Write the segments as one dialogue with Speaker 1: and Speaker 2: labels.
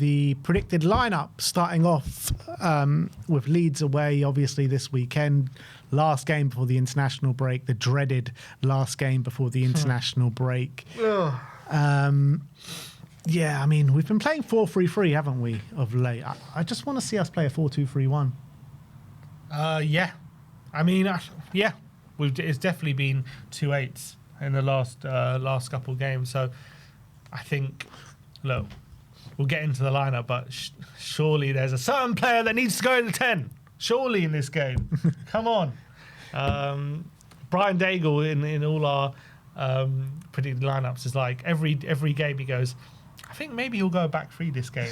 Speaker 1: the predicted lineup, starting off with Leeds away, obviously, this weekend. Last game before the international break, the dreaded last game before the international break. Yeah, I mean, we've been playing 4-3-3, haven't we, of late? I just want to see us play a 4-2-3-1.
Speaker 2: Yeah. I mean, yeah. It's definitely been 2-8s in the last couple of games. So I think, look, we'll get into the lineup, but surely there's a certain player that needs to go in the 10. Surely in this game. Come on. Brian Daigle in all our predicted lineups is like every game he goes, I think maybe he'll go back three this game.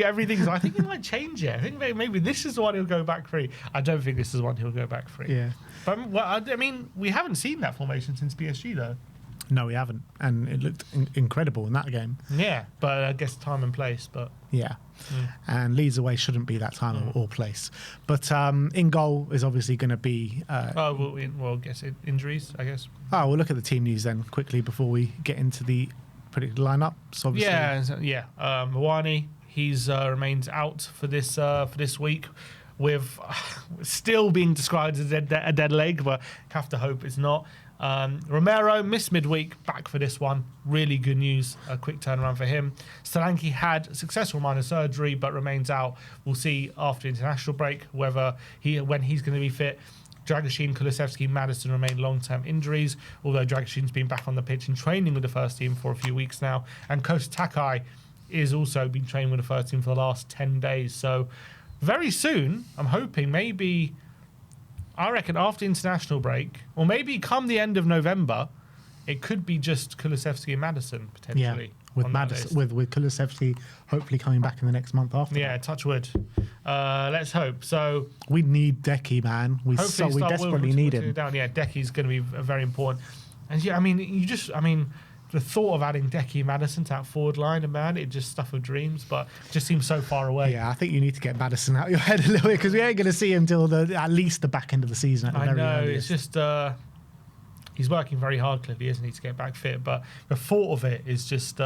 Speaker 2: Everything's. I think he might change it. I think maybe this is the one he'll go back three. I don't think this is the one he'll go back three.
Speaker 1: Yeah.
Speaker 2: But I mean, we haven't seen that formation since PSG though.
Speaker 1: No, we haven't, and it looked incredible in that game.
Speaker 2: Yeah, but I guess time and place. But
Speaker 1: yeah, and Leeds away shouldn't be that time or place. But in goal is obviously going to be.
Speaker 2: Well, I guess injuries. I guess.
Speaker 1: Oh, we'll look at the team news then quickly before we get into the predicted lineup. So obviously,
Speaker 2: yeah. Mawani, he's remains out for this week, with still being described as a dead leg, but have to hope it's not. Romero missed midweek, back for this one. Really good news, a quick turnaround for him. Solanke had successful minor surgery but remains out. We'll see after international break when he's going to be fit. Dragoshin, Kulusevski, Maddison remain long-term injuries, although Dragoshin's been back on the pitch and training with the first team for a few weeks now. And Kosta Takai is also been training with the first team for the last 10 days. So very soon, I'm hoping I reckon after international break, or maybe come the end of November, it could be just Kulusevski and Maddison potentially.
Speaker 1: Yeah, with Maddison, with Kulusevski hopefully coming back in the next month after.
Speaker 2: Yeah, touch wood. Let's hope. So
Speaker 1: we need Decky, man. We desperately need him.
Speaker 2: Yeah, Decky's going to be very important. And yeah, I mean, the thought of adding Decky and Maddison to that forward line, man, it just stuff of dreams, but it just seems so far away.
Speaker 1: Yeah, I think you need to get Maddison out of your head a little bit, because we ain't going to see him till at least the back end of the season. At the very earliest.
Speaker 2: It's just he's working very hard, clearly, isn't he, to get back fit? But the thought of it is just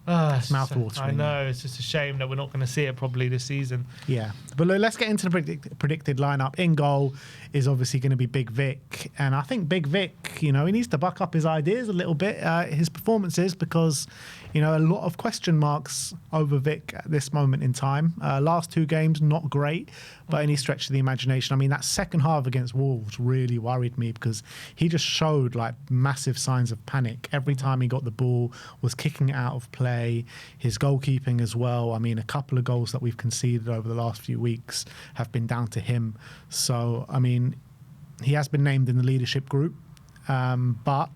Speaker 1: it's mouth-watering.
Speaker 2: I know, it's just a shame that we're not going to see it probably this season.
Speaker 1: Yeah, but let's get into the predicted lineup. In goal is obviously going to be Big Vic, and I think Big Vic, he needs to buck up his ideas a little bit, his performances, because a lot of question marks over Vic at this moment in time. Last two games not great by any stretch of the imagination. I mean, that second half against Wolves really worried me, because he just showed like massive signs of panic every time he got the ball, was kicking it out of play, his goalkeeping as well. I mean, a couple of goals that we've conceded over the last few weeks have been down to him. So, I mean, he has been named in the leadership group, but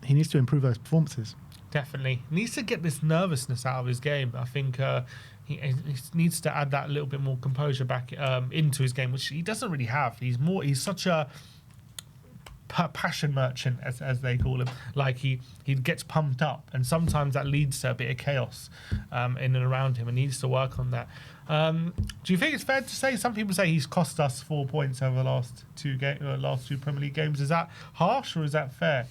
Speaker 1: he needs to improve those performances.
Speaker 2: Definitely. He needs to get this nervousness out of his game. I think he needs to add that little bit more composure back into his game, which he doesn't really have. He's such a passion merchant, as they call him. Like he gets pumped up, and sometimes that leads to a bit of chaos in and around him, and he needs to work on that. Do you think it's fair to say, some people say he's cost us 4 points over the last two Premier League games? Is that harsh or is that fair?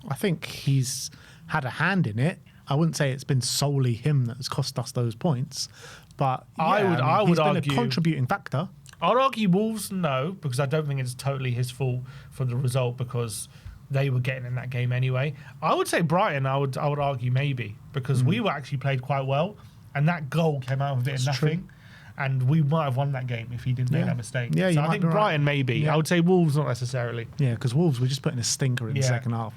Speaker 1: I think he's had a hand in it. I wouldn't say it's been solely him that has cost us those points, but I would argue he's been a contributing factor.
Speaker 2: I'd argue Wolves, no, because I don't think it's totally his fault for the result, because they were getting in that game anyway. I would say Brighton, I would argue maybe, because we were actually played quite well, and that goal came out of a bit of nothing. True. And we might have won that game if he didn't make that mistake.
Speaker 1: Yeah,
Speaker 2: so I think Brighton maybe. Yeah. I would say Wolves not necessarily.
Speaker 1: Yeah, because Wolves were just putting a stinker in the second half.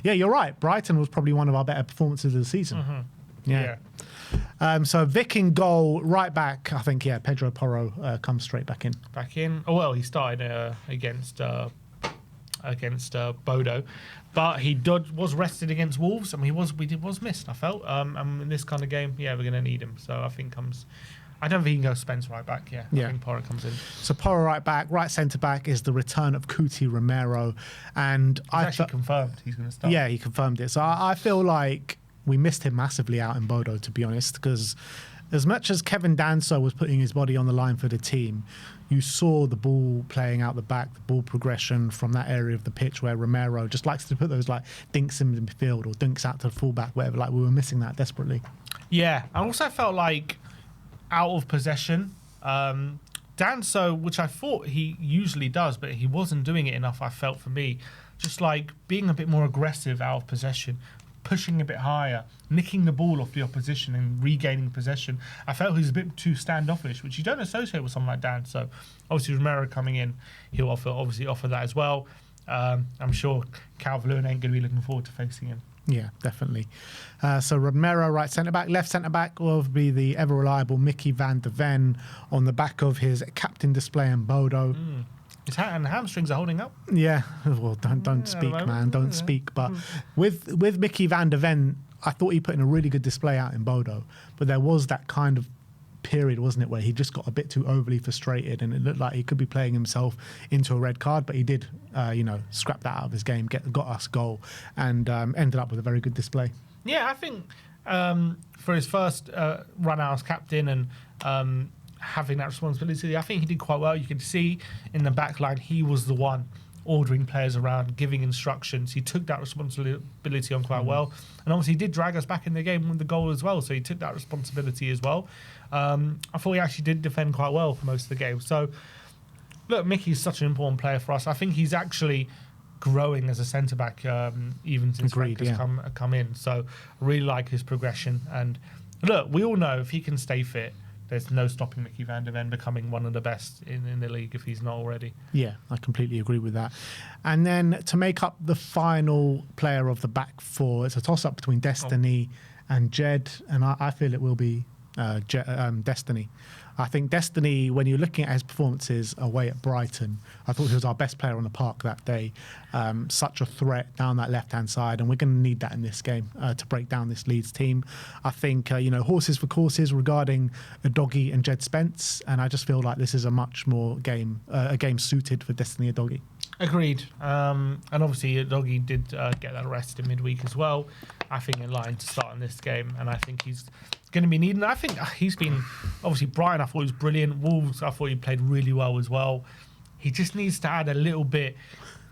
Speaker 1: Yeah, you're right. Brighton was probably one of our better performances of the season. Mm-hmm. Yeah. So Vic in goal, right back. I think Pedro Porro comes straight back in.
Speaker 2: Oh well, he started against Bodo, but he was rested against Wolves, and he was missed. I felt. And in this kind of game, we're going to need him. So I think I don't think he can go Spence right back. I think Porro comes in.
Speaker 1: So Porro right back, right centre back is the return of Cuti Romero, and
Speaker 2: he's actually confirmed he's going to start.
Speaker 1: Yeah, he confirmed it. So I feel like we missed him massively out in Bodo, to be honest, because as much as Kevin Danso was putting his body on the line for the team, you saw the ball playing out the back, the ball progression from that area of the pitch where Romero just likes to put those like dinks in midfield or dinks out to the fullback, whatever. Like we were missing that desperately.
Speaker 2: Yeah, I also felt like out of possession. Danso, which I thought he usually does, but he wasn't doing it enough, I felt, for me. Just like being a bit more aggressive out of possession, pushing a bit higher, nicking the ball off the opposition and regaining possession. I felt he was a bit too standoffish, which you don't associate with someone like Dan. So obviously Romero coming in, he'll obviously offer that as well. I'm sure Calvert-Lewin ain't going to be looking forward to facing him.
Speaker 1: Yeah, definitely. So Romero, right centre-back. Left centre-back will be the ever-reliable Mickey van der Ven on the back of his captain display in Bodo.
Speaker 2: His hamstrings are holding up.
Speaker 1: Yeah, well, don't speak, man. Don't speak. But with Mickey van der Ven, I thought he put in a really good display out in Bodo. But there was that kind of period, wasn't it, where he just got a bit too overly frustrated and it looked like he could be playing himself into a red card, but he did, scrap that out of his game, got us a goal, and ended up with a very good display.
Speaker 2: Yeah, I think for his first run out as captain and having that responsibility, I think he did quite well. You could see in the back line he was the one ordering players around, giving instructions. He took that responsibility on quite well. And obviously he did drag us back in the game with the goal as well, so he took that responsibility as well. I thought he actually did defend quite well for most of the game. So, look, Mickey's such an important player for us. I think he's actually growing as a centre-back even since Frank has come in. So I really like his progression. And look, we all know if he can stay fit, there's no stopping Mickey van der Ven becoming one of the best in the league if he's not already. Yeah,
Speaker 1: I completely agree with that. And then to make up the final player of the back four, it's a toss-up between Destiny and Jed, and I feel it will be Destiny. I think Destiny, when you're looking at his performances away at Brighton, I thought he was our best player on the park that day. Such a threat down that left-hand side, and we're going to need that in this game to break down this Leeds team. I think, horses for courses regarding Udogie and Jed Spence, and I just feel like this is a much more a game suited for Destiny Udogie.
Speaker 2: Agreed. And obviously Udogie did get that rest in midweek as well. I think in line to start in this game, and I think he's going to be needed. I think he's been, obviously Brian, I thought he was brilliant. Wolves, I thought he played really well as well. He just needs to add a little bit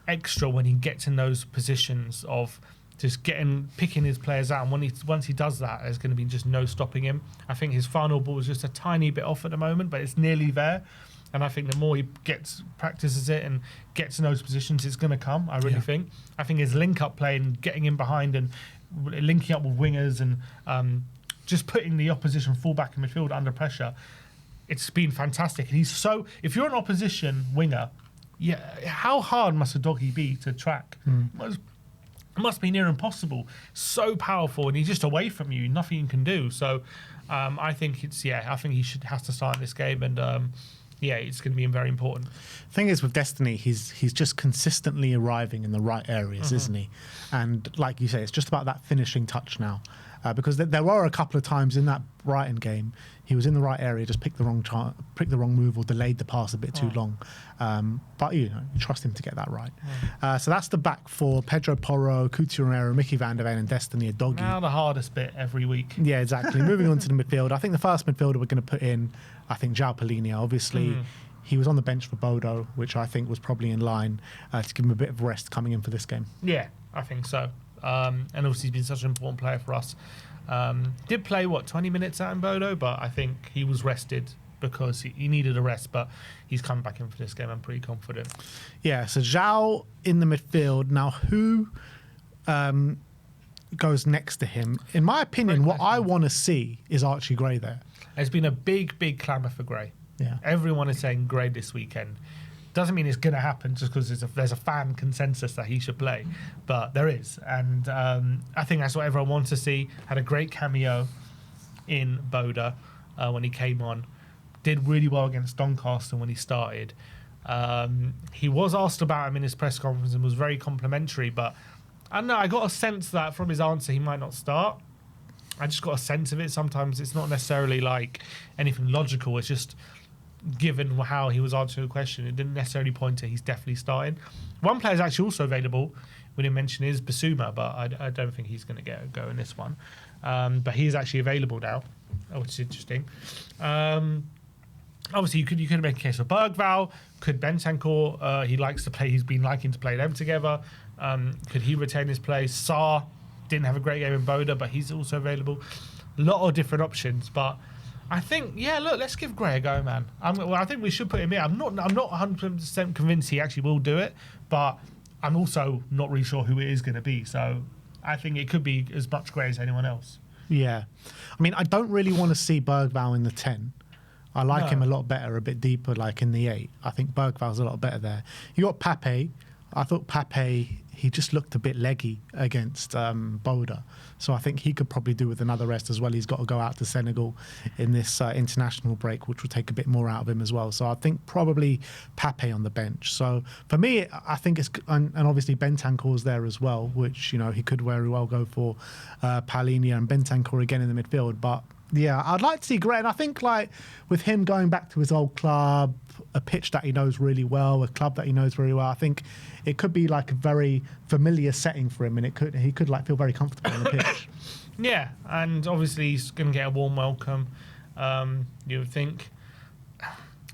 Speaker 2: extra when he gets in those positions of just picking his players out. And once he does that, there's going to be just no stopping him. I think his final ball is just a tiny bit off at the moment, but it's nearly there. And I think the more he practices it and gets in those positions, it's going to come, I really think. I think his link-up play and getting in behind and linking up with wingers and just putting the opposition fullback in midfield under pressure, it's been fantastic. And if you're an opposition winger, how hard must Udogie be to track? It must be near impossible. So powerful, and he's just away from you. Nothing you can do. So I think I think he has to start in this game, and it's going to be very important.
Speaker 1: Thing is with Destiny, he's just consistently arriving in the right areas, isn't he? And like you say, it's just about that finishing touch now. Because there were a couple of times in that Brighton game, he was in the right area, just picked the wrong move or delayed the pass a bit too long. But you trust him to get that right. So that's the back four: Pedro Porro, Coutinho Romero, Mickey van der Ven, and Destiny Udogie.
Speaker 2: Now the hardest bit every week.
Speaker 1: Yeah, exactly. Moving on to the midfield, I think the first midfielder we're going to put in, I think João Palhinha. Obviously, he was on the bench for Bodo, which I think was probably in line to give him a bit of rest coming in for this game.
Speaker 2: Yeah, I think so. And obviously he's been such an important player for us. Did play 20 minutes out in Bodo, but I think he was rested because he needed a rest, but he's coming back in for this game. I'm pretty confident.
Speaker 1: Yeah, so João in the midfield. Now, who goes next to him? In my opinion, what I want to see is Archie Gray there.
Speaker 2: There's been a big clamour for Gray. Yeah, everyone is saying Gray this weekend. Doesn't mean it's going to happen just because there's a fan consensus that he should play, but there is, and I think that's what everyone wants to see. Had a great cameo in Bodo when he came on, did really well against Doncaster when he started. He was asked about him in his press conference and was very complimentary, but I don't know, I got a sense that from his answer he might not start. I just got a sense of it. Sometimes it's not necessarily like anything logical, it's just given how he was answering the question, it didn't necessarily point to he's definitely starting. One player is actually also available, we didn't mention, is Basuma, but I don't think he's going to get a go in this one. But he is actually available now. which is interesting. Obviously, you could make a case for Bergvall. Could Bentancur? He likes to play. He's been liking to play them together. Could he retain his place? Sarr didn't have a great game in Boda, but he's also available. A lot of different options, but I think, look, let's give Gray a go, man. I think we should put him in. I'm not 100% convinced he actually will do it, but I'm also not really sure who it is going to be. So I think it could be as much Gray as anyone else.
Speaker 1: Yeah. I mean, I don't really want to see Bergvall in the 10. I like him a lot better, a bit deeper, like in the 8. I think Bergvall's a lot better there. You got Pape. I thought Pape, he just looked a bit leggy against Boda. So I think he could probably do with another rest as well. He's got to go out to Senegal in this international break, which will take a bit more out of him as well. So I think probably Pape on the bench. So for me, I think it's, and obviously Bentancur's there as well, which, you know, he could very well go for Paulinho and Bentancur again in the midfield. But yeah, I'd like to see Gray. And I think, like, with him going back to his old club, a pitch that he knows really well, a club that he knows very well, I think it could be like a very familiar setting for him, and he could like feel very comfortable on the pitch.
Speaker 2: Yeah, and obviously he's going to get a warm welcome. You would think.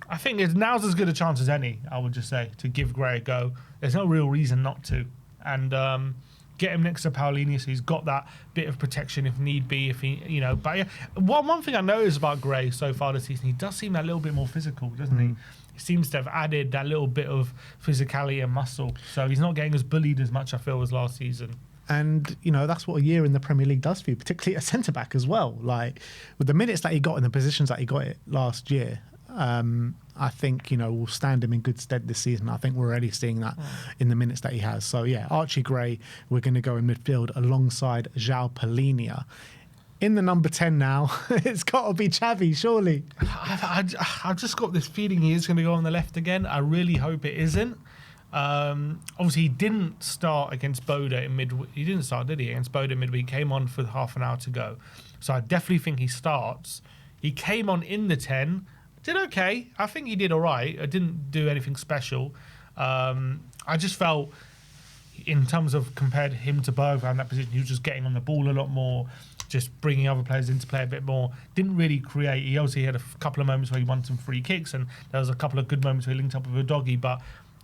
Speaker 2: I think now's as good a chance as any, I would just say, to give Gray a go. There's no real reason not to. And get him next to Paulinho, so he's got that bit of protection if need be. If he, you know, but yeah, one thing I noticed about Gray so far this season, he does seem that little bit more physical, doesn't he? He seems to have added that little bit of physicality and muscle, so he's not getting as bullied as much, I feel, as last season.
Speaker 1: And, you know, that's what a year in the Premier League does for you, particularly a centre-back as well. Like, with the minutes that he got in the positions that he got it last year, I think, you know, will stand him in good stead this season. I think we're already seeing that in the minutes that he has. So, yeah, Archie Gray, we're going to go in midfield alongside João Palhinha. In the number 10 now, it's got to be Xavi, surely.
Speaker 2: I've just got this feeling he is going to go on the left again. I really hope it isn't. Obviously, he didn't start against Boda in midweek. He didn't start, did he? Against Boda midweek. Came on for half an hour to go. So I definitely think he starts. He came on in the 10. Did okay. I think he did all right. I didn't do anything special. I just felt, in terms of compared him to Bergvall in that position, he was just getting on the ball a lot more, just bringing other players in to play a bit more. Didn't really create. He obviously had a couple of moments where he won some free kicks, and there was a couple of good moments where he linked up with a doggy, but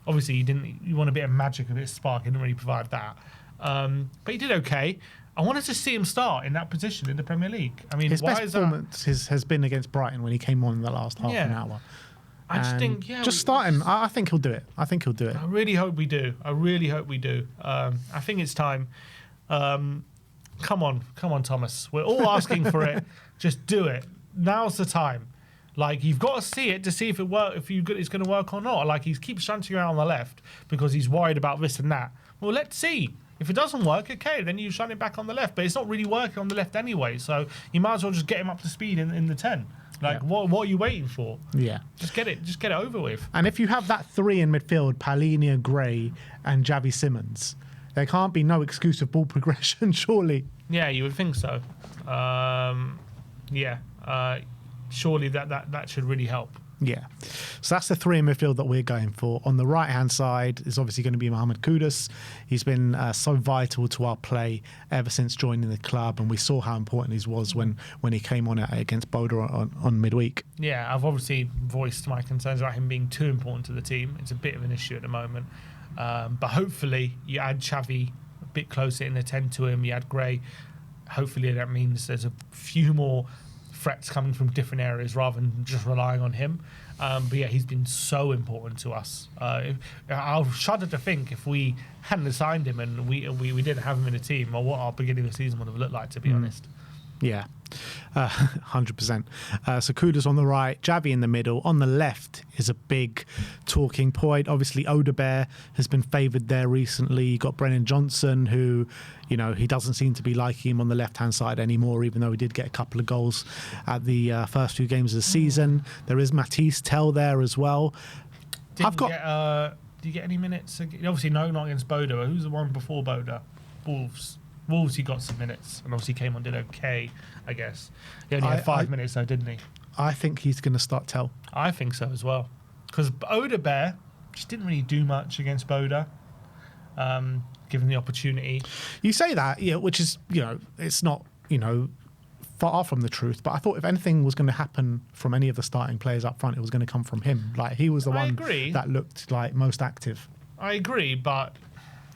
Speaker 2: obviously he didn't. You want a bit of magic, a bit of spark. He didn't really provide that. But he did okay. I wanted to see him start in that position in the Premier League. I mean,
Speaker 1: his best performance has been against Brighton when he came on in the last half an hour.
Speaker 2: I just think,
Speaker 1: start him. I think he'll do it. I really hope we do. I think it's time. Come on, Thomas. We're all asking for it. Just do it. Now's the time. Like, you've got to see it to see if it's going to work or not. Like, he keeps shunting around on the left because he's worried about this and that. Well, let's see. If it doesn't work, okay, then you shunt it back on the left. But it's not really working on the left anyway, so you might as well just get him up to speed in the 10. Like, what are you waiting for? Yeah. Just get it over with. And if you have that 3 in midfield, Paulinho, Gray, and Xavi Simons, there can't be no exclusive ball progression, surely.
Speaker 2: Yeah, you would think so. Surely that should really help.
Speaker 1: Yeah. So that's the 3 in midfield that we're going for. On the right-hand side is obviously going to be Mohamed Kudus. He's been so vital to our play ever since joining the club, and we saw how important he was when he came on against Boda on midweek.
Speaker 2: Yeah, I've obviously voiced my concerns about him being too important to the team. It's a bit of an issue at the moment. But hopefully you add Xavi a bit closer in the 10 to him, you add Gray. Hopefully that means there's a few more threats coming from different areas rather than just relying on him. But yeah, he's been so important to us. I'll shudder to think if we hadn't signed him and we didn't have him in the team, or what our beginning of the season would have looked like, to be honest.
Speaker 1: Yeah, 100%. So Kudus on the right, Xavi in the middle. On the left is a big talking point. Obviously, Odebear has been favoured there recently. You got Brennan Johnson, who, you know, he doesn't seem to be liking him on the left-hand side anymore, even though he did get a couple of goals at the first few games of the season. There is Matisse Tell there as well.
Speaker 2: Did you get any minutes? Obviously, no, not against Boda. Who's the one before Boda? Wolves, he got some minutes, and obviously came on, did okay, I guess. He only had 5 minutes though, didn't he?
Speaker 1: I think he's going to start Tell.
Speaker 2: I think so as well. Because Odebear just didn't really do much against Boda, given the opportunity.
Speaker 1: You say that, yeah, which is, you know, it's not, you know, far from the truth. But I thought if anything was going to happen from any of the starting players up front, it was going to come from him. Like, he was the one that looked like most active.
Speaker 2: I agree, but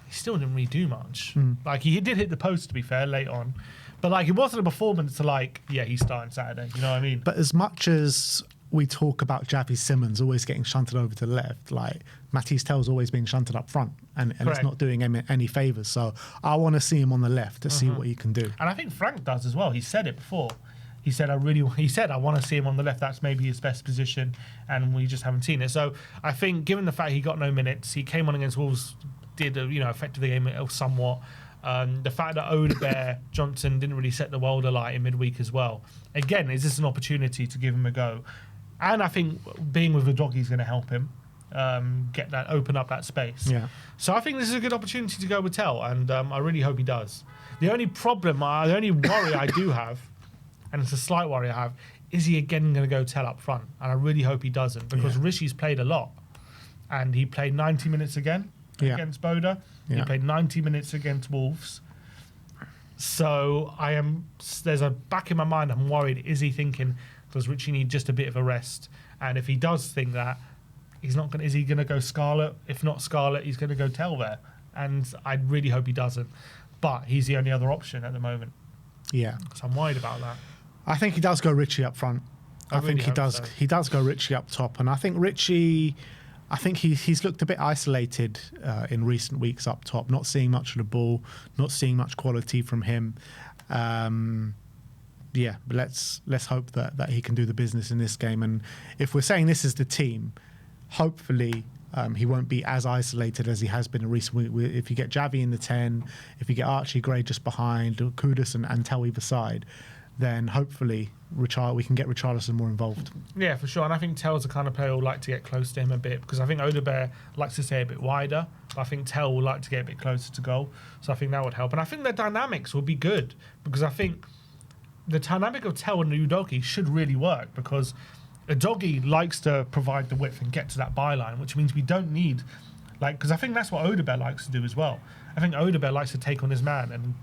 Speaker 2: he still didn't really do much. Like, he did hit the post, to be fair, late on. But, like, it wasn't a performance to, like, yeah, he's starting Saturday. You know what I mean?
Speaker 1: But as much as we talk about Xavi Simons always getting shunted over to the left, like, Matisse Tell's always been shunted up front, and it's not doing him any favours. So I want to see him on the left to see what he can do.
Speaker 2: And I think Frank does as well. He said it before. He said, I want to see him on the left. That's maybe his best position, and we just haven't seen it. So I think, given the fact he got no minutes, he came on against Wolves, did affected the game somewhat. The fact that Odebear Johnson didn't really set the world alight in midweek as well. Again, is this an opportunity to give him a go? And I think being with the doggy is going to help him open up that space.
Speaker 1: Yeah.
Speaker 2: So I think this is a good opportunity to go with Tell, and I really hope he does. The only worry I do have, and it's a slight worry I have, is he again going to go Tell up front? And I really hope he doesn't, because Rishi's played a lot, and he played 90 minutes again against Boda. He played 90 minutes against Wolves. So there's a back in my mind, I'm worried, is he thinking, does Richie need just a bit of a rest? And if he does think that, is he going to go Scarlett? If not Scarlett, he's going to go Tell there. And I really hope he doesn't. But he's the only other option at the moment.
Speaker 1: Yeah.
Speaker 2: So I'm worried about that.
Speaker 1: I think he does go Richie up front. I think he does. So. He does go Richie up top, and I think Richie. I think he's looked a bit isolated in recent weeks up top. Not seeing much of the ball, not seeing much quality from him. But let's hope that he can do the business in this game. And if we're saying this is the team, hopefully he won't be as isolated as he has been in recent weeks. If you get Xavi in the 10, if you get Archie Gray just behind, Kudus and Tell either side, then hopefully we can get Richarlison more involved. Yeah,
Speaker 2: for sure. And I think Tell's the kind of player who will like to get close to him a bit, because I think Odebear likes to stay a bit wider, but I think Tell will like to get a bit closer to goal. So I think that would help. And I think their dynamics will be good, because I think the dynamic of Tell and Udogie should really work, because Udogie likes to provide the width and get to that byline, which means we don't need, because I think that's what Odebear likes to do as well. I think Odebear likes to take on his man, and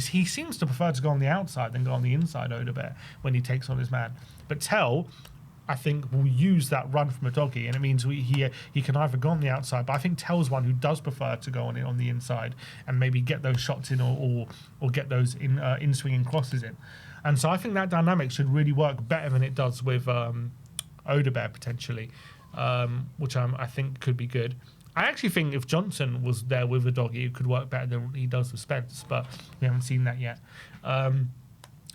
Speaker 2: he seems to prefer to go on the outside than go on the inside, Odebear, when he takes on his man. But Tell, I think, will use that run from Udogie, and it means he can either go on the outside, but I think Tell's one who does prefer to go on the inside and maybe get those shots in or get those in-swinging crosses in. And so I think that dynamic should really work better than it does with Odebear, potentially, which I think could be good. I actually think if Johnson was there with Udogie, it could work better than he does with Spence, but we haven't seen that yet.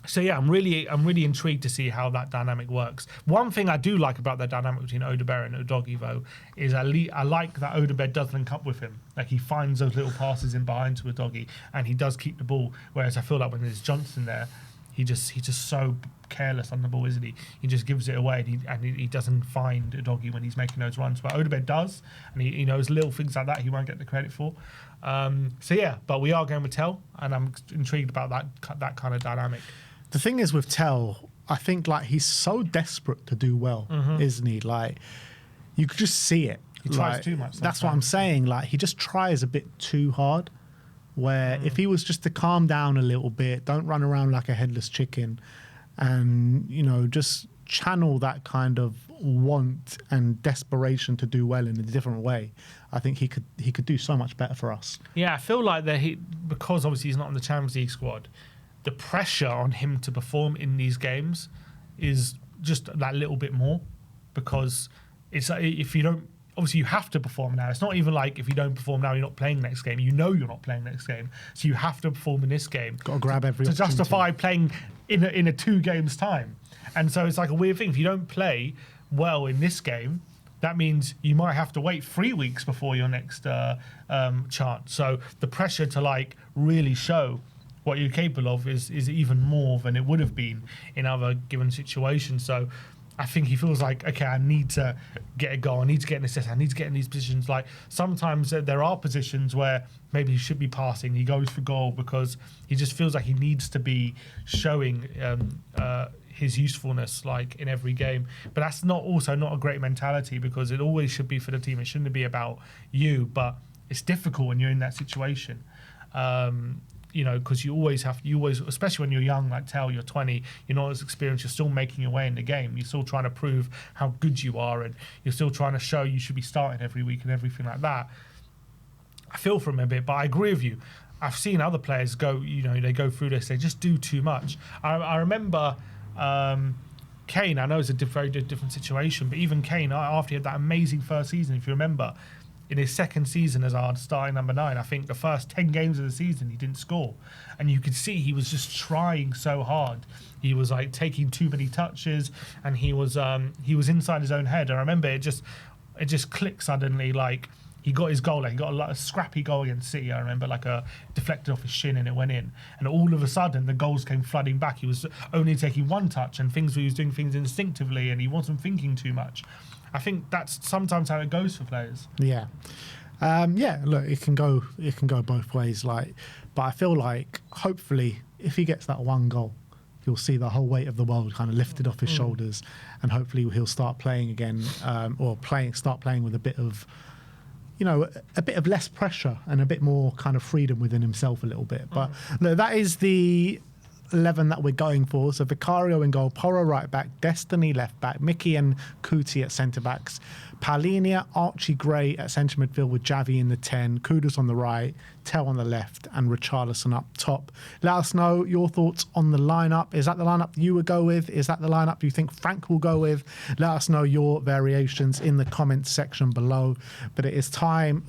Speaker 2: So yeah, I'm really intrigued to see how that dynamic works. One thing I do like about the dynamic between Odebear and Udogie, though, is I like that Odebear does link up with him. Like, he finds those little passes in behind to Udogie, and he does keep the ball. Whereas I feel like when there's Johnson there, he's just so careless on the ball, isn't he? He just gives it away, and he doesn't find Udogie when he's making those runs. But Odebear does, and he knows little things like that he won't get the credit for. So yeah, but we are going with Tell, and I'm intrigued about that kind of dynamic.
Speaker 1: The thing is with Tell, I think he's so desperate to do well, isn't he? Like, you could just see it.
Speaker 2: He tries too much.
Speaker 1: That's what I'm saying. Like, he just tries a bit too hard. Where if he was just to calm down a little bit, don't run around like a headless chicken, and just channel that kind of want and desperation to do well in a different way, I think he could do so much better for us.
Speaker 2: Yeah, I feel like because obviously he's not in the Champions League squad, the pressure on him to perform in these games is just that little bit more, because it's if you don't. Obviously, you have to perform now. It's not even like if you don't perform now, you're not playing next game. You know you're not playing next game. So you have to perform in this game.
Speaker 1: Got to grab every
Speaker 2: to
Speaker 1: opportunity.
Speaker 2: justify playing in a 2 games time. And so it's like a weird thing. If you don't play well in this game, that means you might have to wait 3 weeks before your next chance. So the pressure to really show what you're capable of is even more than it would have been in other given situations. So I think he feels like, okay, I need to get a goal, I need to get an assist, I need to get in these positions. Like, sometimes there are positions where maybe he should be passing, he goes for goal because he just feels like he needs to be showing his usefulness in every game. But that's also not a great mentality, because it always should be for the team. It shouldn't be about you, but it's difficult when you're in that situation. you know, because you always, especially when you're young, like Tell, you're 20, you're not as experienced, you're still making your way in the game. You're still trying to prove how good you are, and you're still trying to show you should be starting every week and everything like that. I feel for him a bit, but I agree with you. I've seen other players go, you know, they go through this, they just do too much. I remember Kane, I know it's a very different situation, but even Kane, after he had that amazing first season, if you remember, in his second season as our starting number 9, I think the first 10 games of the season he didn't score, and you could see he was just trying so hard. He was like taking too many touches, and he was inside his own head. I remember it just clicked suddenly. Like he got his goal, like he got a scrappy goal against City. I remember, like a deflected off his shin and it went in, and all of a sudden the goals came flooding back. He was only taking one touch, and he was doing things instinctively, and he wasn't thinking too much. I think that's sometimes how it goes for players.
Speaker 1: Yeah. Look, it can go both ways. Like, but I feel like hopefully if he gets that one goal, you'll see the whole weight of the world kind of lifted off his shoulders, and hopefully he'll start playing again, start playing with a bit of, you know, a bit of less pressure and a bit more kind of freedom within himself a little bit. But look, that is the 11 that we're going for. So Vicario in goal, Porro right back, Destiny left back, Mickey and Kuti at centre backs, Paulinia, Archie Gray at centre midfield with Xavi in the 10, Kudus on the right, Tell on the left, and Richarlison up top. Let us know your thoughts on the lineup. Is that the lineup you would go with? Is that the lineup you think Frank will go with? Let us know your variations in the comments section below. But it is time